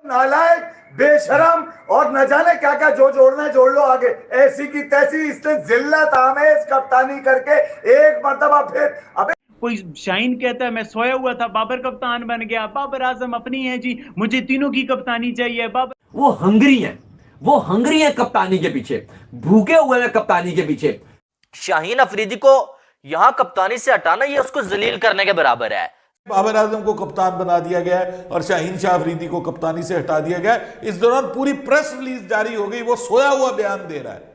नालायक, बेशरम और न जाने क्या क्या जो जोड़ना है जोड़ लो आगे। ऐसी की तैसी इसने जिल्लत आमेज कप्तानी करके एक मर्तबा फिर अबे कोई शाहीन कहता है मैं सोया हुआ था, बाबर कप्तान बन गया, बाबर आजम अपनी है जी, मुझे तीनों की कप्तानी चाहिए। बाबर वो हंगरी है कप्तानी के पीछे, भूखे हुए हैं कप्तानी के पीछे। शाहीन अफरीदी को यहां कप्तानी से हटाना ये उसको जलील करने के बराबर है। बाबर आजम को कप्तान बना दिया गया है और शाहीन शाह अफरीदी को कप्तानी से हटा दिया गया है। इस दौरान पूरी प्रेस रिलीज जारी हो गई, वो सोया हुआ बयान दे रहा है।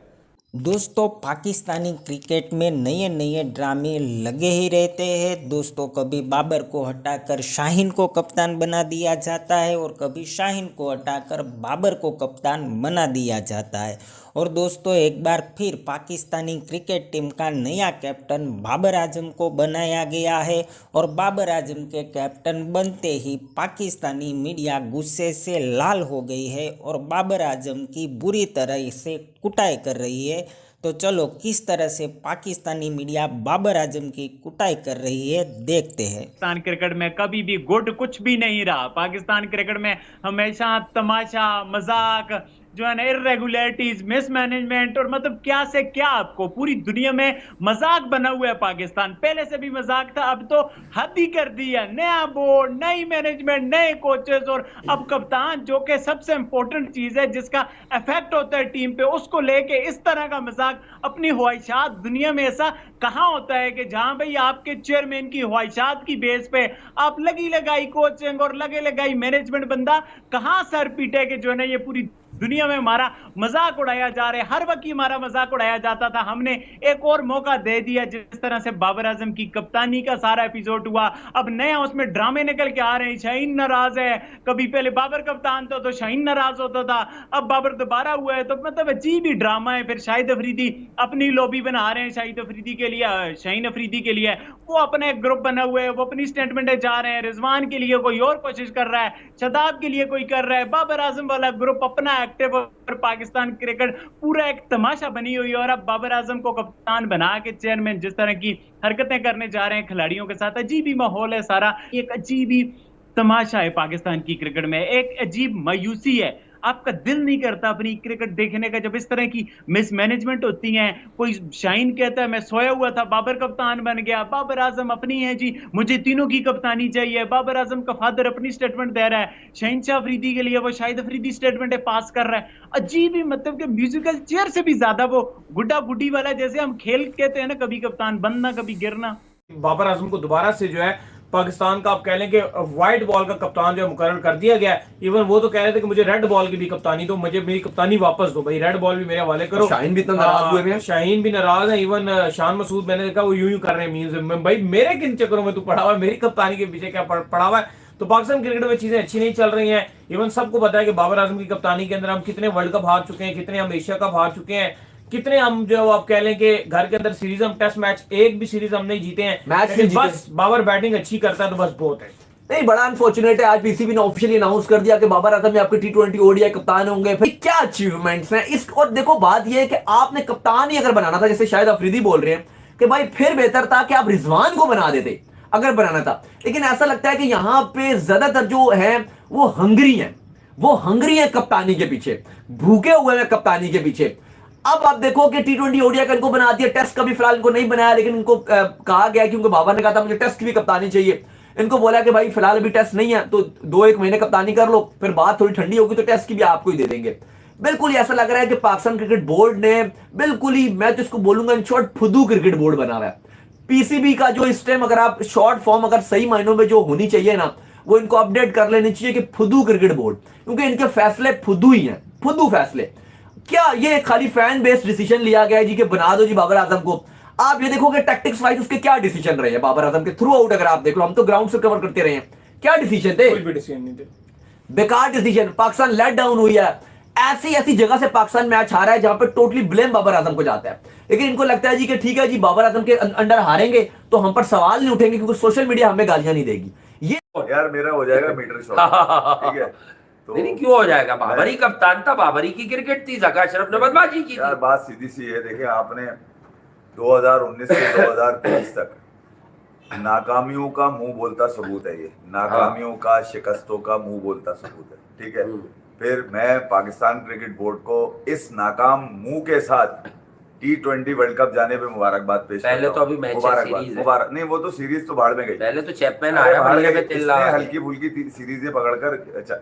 दोस्तों, पाकिस्तानी क्रिकेट में नए नए ड्रामे लगे ही रहते हैं। दोस्तों, कभी बाबर को हटाकर शाहीन को कप्तान बना दिया जाता है और कभी शाहीन को हटाकर बाबर को कप्तान बना दिया जाता है। और दोस्तों, एक बार फिर पाकिस्तानी क्रिकेट टीम का नया कैप्टन बाबर आजम को बनाया गया है और बाबर आजम के कैप्टन बनते ही पाकिस्तानी मीडिया गुस्से से लाल हो गई है और बाबर आजम की बुरी तरह से कुटाई कर रही है। तो चलो किस तरह से पाकिस्तानी मीडिया बाबर आजम की कुटाई कर रही है देखते हैं। पाकिस्तान क्रिकेट में कभी भी गुड कुछ भी नहीं रहा। पाकिस्तान क्रिकेट में हमेशा तमाशा, मजाक, जो है ना, इरेगुलरिटीज, मिसमैनेजमेंट और मतलब क्या से क्या आपको पूरी दुनिया में मजाक बना हुआ है पाकिस्तान। पहले से भी मजाक था, अब तो हद ही कर दी है। नया बोर्ड, नई मैनेजमेंट, नए कोचेस और अब कप्तान, जो कि सबसे इंपॉर्टेंट चीज है जिसका इफेक्ट होता है टीम पे, उसको लेके इस तरह का मजाक, अपनी ख्वाहिशात। दुनिया में ऐसा कहां होता है कि जहां भाई आपके चेयरमैन की ख्वाहिशात की बेस पे आप लगी लगाई कोचिंग और लगे लगाई मैनेजमेंट, बंदा कहां सर पीटे के जो है ना ये पूरी दुनिया में हमारा मजाक उड़ाया जा रहा है। हर वक्त हमारा मजाक उड़ाया जाता था, हमने एक और मौका दे दिया। जिस तरह से बाबर आजम की कप्तानी का सारा एपिसोड हुआ, अब नया उसमें ड्रामे निकल के आ रहे हैं। शाहीन नाराज है, कभी पहले बाबर कप्तान था तो शाहीन नाराज होता था, अब बाबर दोबारा हुआ है, तो मतलब अजीब ही ड्रामा है। फिर शाहिद अफरीदी अपनी लॉबी बना रहे हैं, शाहिद अफरीदी के लिए, शाहीन अफरीदी के लिए वो अपना एक ग्रुप बना हुआ है, वो अपनी स्टेटमेंट जा रहे हैं। रिजवान के लिए कोई और कोशिश कर रहा है, शदाब के लिए कोई कर रहा है, बाबर आजम वाला ग्रुप अपना एक्टिव। और पाकिस्तान क्रिकेट पूरा एक तमाशा बनी हुई है। और अब बाबर आजम को कप्तान बना के चेयरमैन जिस तरह की हरकतें करने जा रहे हैं खिलाड़ियों के साथ, अजीब ही माहौल है सारा, एक अजीब ही तमाशा है पाकिस्तान की क्रिकेट में। एक अजीब मायूसी है, आपका दिल नहीं करता अपनी क्रिकेट देखने का जब इस तरह की मिसमैनेजमेंट होती है। कोई शाहीन कहता है मैं सोया हुआ था, बाबर कप्तान बन गया, बाबर आजम अपनी है जी, मुझे तीनों की कप्तानी चाहिए। बाबर आजम का फादर अपनी स्टेटमेंट दे रहा है, शाहीन शाह अफरीदी के लिए वो शाहिद अफरीदी स्टेटमेंट पास कर रहा है। अजीब ही, मतलब कि म्यूजिकल चेयर से भी ज्यादा वो गुड्डा गुड्डी वाला, जैसे हम खेल कहते हैं ना, कभी कप्तान बनना कभी गिरना। बाबर आजम को दोबारा से जो है पाकिस्तान का आप कह लें कि व्हाइट बॉल का कप्तान जो है मुकर्रर कर दिया गया है। इवन वो तो कह रहे थे कि मुझे रेड बॉल की भी कप्तानी दो, मुझे मेरी कप्तानी वापस दो भाई, रेड बॉल भी मेरे हवाले करो। शाहीन भी इतना नाराज हुए हैं, शाहीन भी नाराज है। इवन शान मसूद मैंने देखा वो यूं कर रहे हैं मीम्स, भाई मेरे किन चक्करों में तू पड़ा हुआ है, मेरी कप्तानी के पीछे क्या पड़ा हुआ है। तो पाकिस्तान क्रिकेट में चीजें अच्छी नहीं चल रही हैं। इवन सबको पता है कि बाबर आजम की कप्तानी के अंदर हम कितने वर्ल्ड कप हार चुके हैं, कितने हम एशिया कप हार चुके हैं, कितने हम जो आप कह लें कि घर के अंदर सीरीज, हम टेस्ट मैच एक भी सीरीज हम नहीं जीते हैं। बस बाबर बैटिंग अच्छी करता है तो बस बहुत है। नहीं, बड़ा अनफॉर्चुनेट है। आज पीसीबी ने ऑफिशियली अनाउंस कर दिया कि बाबर आजम आपके T20 ओडीआई कप्तान होंगे। फिर क्या अचीवमेंट्स हैं इस। और देखो बात यह है कि आपने कप्तान ही अगर बनाना था, जैसे शायद अफरीदी बोल रहे हैं कि भाई फिर बेहतर था कि आप रिजवान को बना देते अगर बनाना था। लेकिन ऐसा लगता है कि यहां पे ज्यादातर जो है वो हंगरी है कप्तानी के पीछे, भूखे हुए हैं कप्तानी के पीछे। अब आप देखो कि T20 ओडीआई का इनको बना दिया, टेस्ट का भी फिलहाल इनको नहीं बनाया, लेकिन इनको कहा गया कि उनके बाबा ने कहा था मुझे टेस्ट की भी कप्तानी चाहिए। इनको बोला कि भाई फिलहाल अभी टेस्ट नहीं है तो 2-1 महीने कप्तानी कर लो, फिर बात थोड़ी ठंडी होगी तो टेस्ट की भी आपको ही दे देंगे। बिल्कुल ऐसा लग रहा है कि पाकिस्तान क्रिकेट बोर्ड ने बिल्कुल ही, मैं तो इसको बोलूंगा इन शॉर्ट, फुदू क्रिकेट बोर्ड बना हुआ है। पीसीबी का जो इस टाइम अगर आप शॉर्ट फॉर्म अगर सही मायनों में जो होनी चाहिए ना, वो इनको अपडेट कर लेनी चाहिए कि फुदू क्रिकेट बोर्ड, क्योंकि इनके फैसले फुदू ही हैं, फुदू फैसले। क्या ये खाली फैन बेस्ड डिसीजन लिया गया है जी कि बना दो जी बाबर आजम को। आप ये देखोगे टैक्टिक्स वाइज उसके क्या डिसीजन रहे हैं बाबर आजम के थ्रू आउट। अगर आप देख लो, हम तो ग्राउंड से कवर करते रहे हैं, क्या डिसीजन थे? कोई भी डिसीजन नहीं थे, बेकार डिसीजन। पाकिस्तान लेट डाउन हुई है। ऐसी जगह से पाकिस्तान मैच हारा है जहां पे टोटली ब्लेम बाबर आजम को जाता है। लेकिन इनको लगता है जी कि ठीक है जी, बाबर आजम के अंडर हारेंगे तो हम पर सवाल नहीं उठेंगे क्योंकि सोशल मीडिया हमें गालियां नहीं देगी। ये यार मेरा हो जाएगा मीटर शॉट, ठीक है? तो नहीं क्यों हो जाएगा, बाबरी कप्तान था, बाबरी की क्रिकेट थी, जका अशरफ ने बदमाशी की यार बात सीधी सी है। देखिए आपने 2019 से 2023 तक नाकामियों का मुंह बोलता सबूत है ये, नाकामियों का, शिकस्तों का मुंह बोलता सबूत है, ठीक है। फिर मैं पाकिस्तान क्रिकेट बोर्ड को इस नाकाम मुंह के साथ T20 वर्ल्ड कप जाने पे मुबारकबाद पेश करता हूं। पहले तो अभी मैच सीरीज है। मुबारक नहीं, वो तो सीरीज तो भाड़ में गई। पहले तो चैपमैन आ रहा है, इसने हल्की फुल्की सीरीजें पकड़कर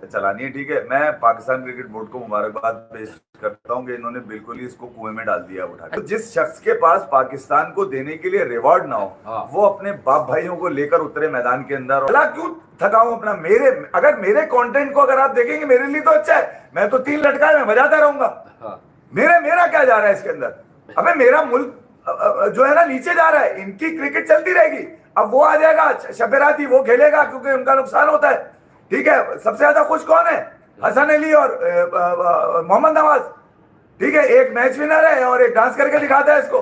चलानी है, ठीक है। मैं पाकिस्तान क्रिकेट बोर्ड को मुबारकबाद पेश करता हूँ कि इन्होंने बिल्कुल ही इसको कुएं में डाल दिया उठा के। तो जिस शख्स के पास पाकिस्तान को देने के लिए रिवॉर्ड ना हो, वो अपने बाप भाइयों को लेकर उतरे मैदान के अंदर। भला क्यों थकाऊं अपना? अगर मेरे कंटेंट को अगर आप देखेंगे, मेरे लिए तो अच्छा है। मैं तो 3 लटकाए मैं बजाता रहूंगा। मेरा क्या जा रहा है इसके अंदर? अबे मेरा मुल्क जो है ना नीचे जा रहा है, इनकी क्रिकेट चलती रहेगी। अब वो आ जाएगा शबेराती, वो खेलेगा क्योंकि उनका नुकसान होता है, ठीक है। सबसे ज्यादा खुश कौन है? हसन अली और मोहम्मद नवाज, ठीक है। एक मैच विनर है और एक डांस करके दिखाता है इसको।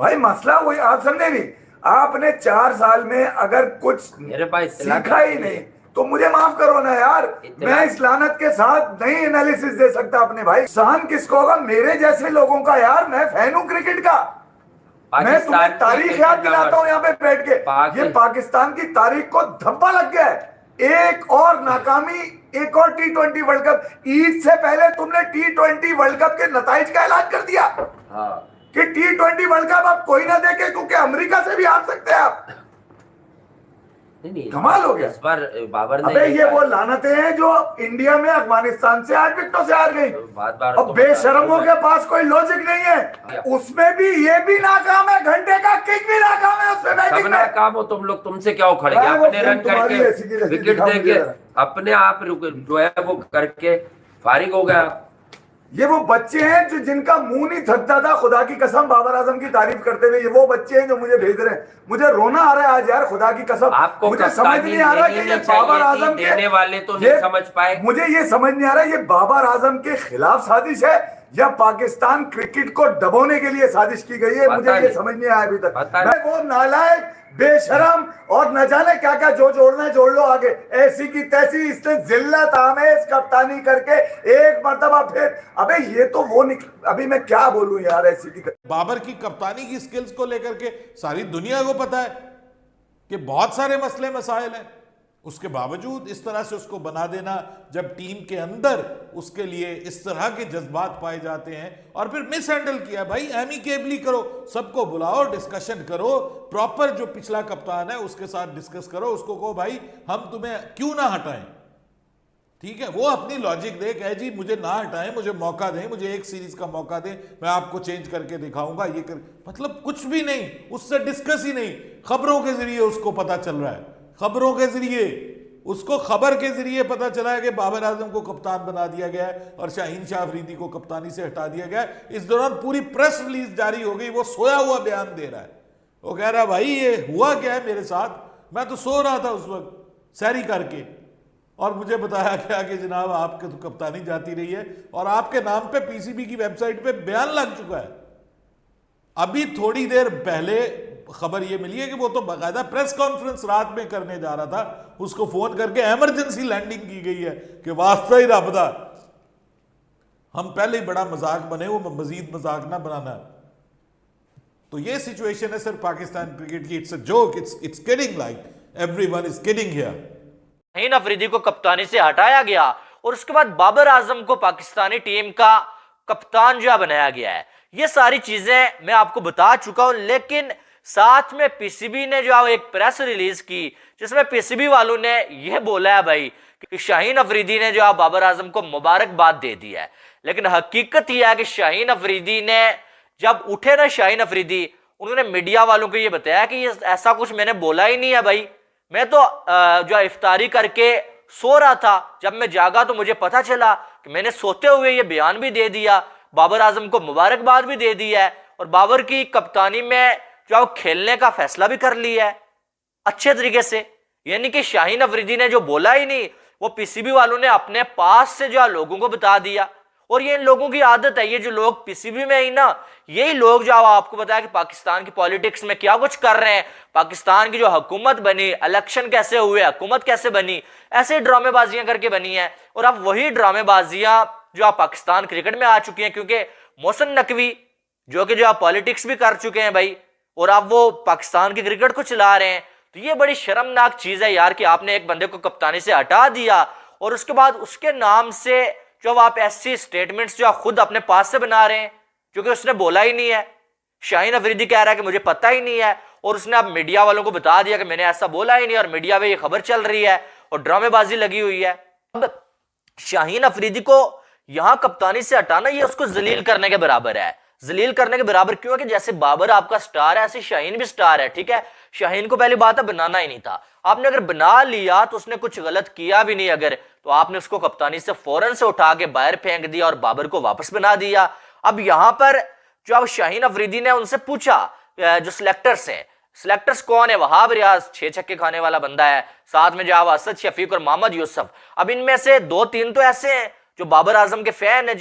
भाई मसला वही, आप समझे नहीं। आपने 4 साल में अगर कुछ सीखा ही नहीं तो मुझे माफ करो ना यार, मैं इस लानत के साथ नहीं एनालिसिस दे सकता अपने भाई। सहन किसको होगा? मेरे जैसे लोगों का यार। मैं फैन हूं क्रिकेट का। मैं तुम्हें तारीख याद दिलाता हूं यहाँ पे बैठ के। ये पाकिस्तान की तारीख को धब्बा लग गया है। एक और नाकामी, एक और T20 वर्ल्ड कप। ईद से पहले तुमने T20 वर्ल्ड कप के नताइज का ऐलान कर दिया कि T20 वर्ल्ड कप आप कोई ना देखे क्योंकि अमेरिका से भी हार सकते हैं आप। कमाल हो गया। इस बार बाबर ने, अबे ये वो लानतें हैं जो इंडिया में अफगानिस्तान से 8 विकेटों से हार गई। अब बेशरमों के पास कोई लॉजिक नहीं है। उसमें भी ये भी नाकाम है, घंटे का किक भी नाकाम है उसमें बैटिंग में। नाकाम हो तुम लोग, तुमसे क्या उखड़ गया? अपने रन करके, विकेट देके अपने आप जो है वो करके फारिग हो गया। ये वो बच्चे हैं जो जिनका मुंह नहीं थकता था खुदा की कसम बाबर आजम की तारीफ करते हुए। ये वो बच्चे हैं जो मुझे भेज रहे हैं। मुझे रोना आ रहा है आज यार, खुदा की कसम। आपको मुझे समझ नहीं आ रहा कि ये बाबर आजम देने वाले तो नहीं समझ पाए। मुझे ये समझ नहीं आ रहा ये बाबर आजम के खिलाफ साजिश है या पाकिस्तान क्रिकेट को दबोने के लिए साजिश की गई है। मुझे ये समझ नहीं आया अभी तक। मैं वो नालायक, बेशरम और न जाने क्या क्या जो जोड़ना है जोड़ लो आगे। ऐसी की तैसी इसने जिल्लत आमेज कप्तानी करके एक मर्तबा फिर। अबे ये तो वो अभी मैं क्या बोलूं यार। ऐसी की बाबर की कप्तानी की स्किल्स को लेकर के सारी दुनिया को पता है कि बहुत सारे मसले मसाइल हैं। उसके बावजूद इस तरह से उसको बना देना, जब टीम के अंदर उसके लिए इस तरह के जज्बात पाए जाते हैं और फिर मिस हैंडल किया। भाई एमिकेबली करो, सबको बुलाओ, डिस्कशन करो, प्रॉपर जो पिछला कप्तान है उसके साथ डिस्कस करो। उसको कहो भाई हम तुम्हें क्यों ना हटाएं, ठीक है। वो अपनी लॉजिक दे, कहे जी मुझे ना हटाएं, मुझे मौका दें, मुझे एक सीरीज का मौका दें, मैं आपको चेंज करके दिखाऊंगा। ये कर मतलब कुछ भी नहीं, उससे डिस्कस ही नहीं। खबरों के जरिए उसको पता चल रहा है, खबरों के जरिए उसको, खबर के जरिए पता चला है कि बाबर आजम को कप्तान बना दिया गया है और शाहीन शाह अफरीदी को कप्तानी से हटा दिया गया है। इस दौरान पूरी प्रेस रिलीज जारी हो गई। वो सोया हुआ बयान दे रहा है। वो कह रहा है भाई ये हुआ क्या है मेरे साथ, मैं तो सो रहा था उस वक्त सैरी करके और मुझे बताया गया कि जनाब आपके तो कप्तानी जाती रही है और आपके नाम पे पीसीबी की वेबसाइट पे बयान लग चुका है। अभी थोड़ी देर पहले खबर ये मिली है कि वो तो बाकायदा प्रेस कॉन्फ्रेंस रात में करने जा रहा था, उसको फोन करके इमरजेंसी लैंडिंग की गई है कि वास्ता ही रब दा, हम पहले ही बड़ा मजाक बने, वो मजीद मजाक ना बनाना। तो ये सिचुएशन है सर पाकिस्तान क्रिकेट की। It's a joke, it's kidding, like everyone is kidding here. Shaheen Afridi को कप्तानी से हटाया गया और उसके बाद बाबर आजम को पाकिस्तानी टीम का कप्तान जो बनाया गया है। ये सारी चीजें मैं आपको बता चुका हूं, लेकिन साथ में पीसीबी ने जो एक प्रेस रिलीज की जिसमें पीसीबी वालों ने यह बोला है भाई कि शाहीन अफरीदी ने जो बाबर आजम को मुबारकबाद दे दी है। लेकिन हकीकत यह है कि शाहीन अफरीदी ने जब उठे ना, शाहीन अफरीदी, उन्होंने मीडिया वालों को यह बताया कि ये ऐसा कुछ मैंने बोला ही नहीं है भाई, मैं तो जो इफ्तारी करके सो रहा था, जब मैं जागा तो मुझे पता चला कि मैंने सोते हुए ये बयान भी दे दिया, बाबर आजम को मुबारकबाद भी दे दी है और बाबर की कप्तानी में जो खेलने का फैसला भी कर लिया है अच्छे तरीके से। यानी कि शाहीन अफरीदी ने जो बोला ही नहीं, वो पीसीबी वालों ने अपने पास से जो लोगों को बता दिया। और ये इन लोगों की आदत है, ये जो लोग पीसीबी में ही ना, यही लोग जो आपको बताया कि पाकिस्तान की पॉलिटिक्स में क्या कुछ कर रहे हैं, पाकिस्तान की जो हुकूमत बनी, इलेक्शन कैसे हुए, हुकूमत कैसे बनी, ऐसे ड्रामेबाजियां करके बनी है। और अब वही ड्रामेबाजियां जो आप पाकिस्तान क्रिकेट में आ चुकी हैं, क्योंकि मोहसिन नकवी जो कि जो आप पॉलिटिक्स भी कर चुके हैं भाई, और आप वो पाकिस्तान के क्रिकेट को चला रहे हैं। तो ये बड़ी शर्मनाक चीज है यार कि आपने एक बंदे को कप्तानी से हटा दिया और उसके बाद उसके नाम से जो आप ऐसी स्टेटमेंट्स जो आप खुद अपने पास से बना रहे हैं, क्योंकि उसने बोला ही नहीं है। शाहीन अफरीदी कह रहा है कि मुझे पता ही नहीं है, और उसने अब मीडिया वालों को बता दिया कि मैंने ऐसा बोला ही नहीं, और मीडिया में ये खबर चल रही है और ड्रामेबाजी लगी हुई है। अब शाहीन अफरीदी को यहां कप्तानी से हटाना ये उसको जलील करने के बराबर है। जलील करने के बराबर क्यों है कि जैसे बाबर आपका स्टार है, ऐसे शाहीन भी स्टार है, ठीक है। शाहीन को पहली बात है बनाना ही नहीं था। आपने अगर बना लिया तो उसने कुछ गलत किया भी नहीं अगर, तो आपने उसको कप्तानी से फौरन से उठा के बाहर फेंक दिया और बाबर को वापस बना दिया। अब यहां पर जो अब शाहीन अफरीदी ने उनसे पूछा, जो सिलेक्टर्स हैं, सिलेक्टर्स कौन है? वहाब रियाज 6 छक्के खाने वाला बंदा है, साथ में जो असद शफीक और मोहम्मद यूसुफ। अब इनमें से 2-3 तो ऐसे हैं जो बाबर आजम के फैन है,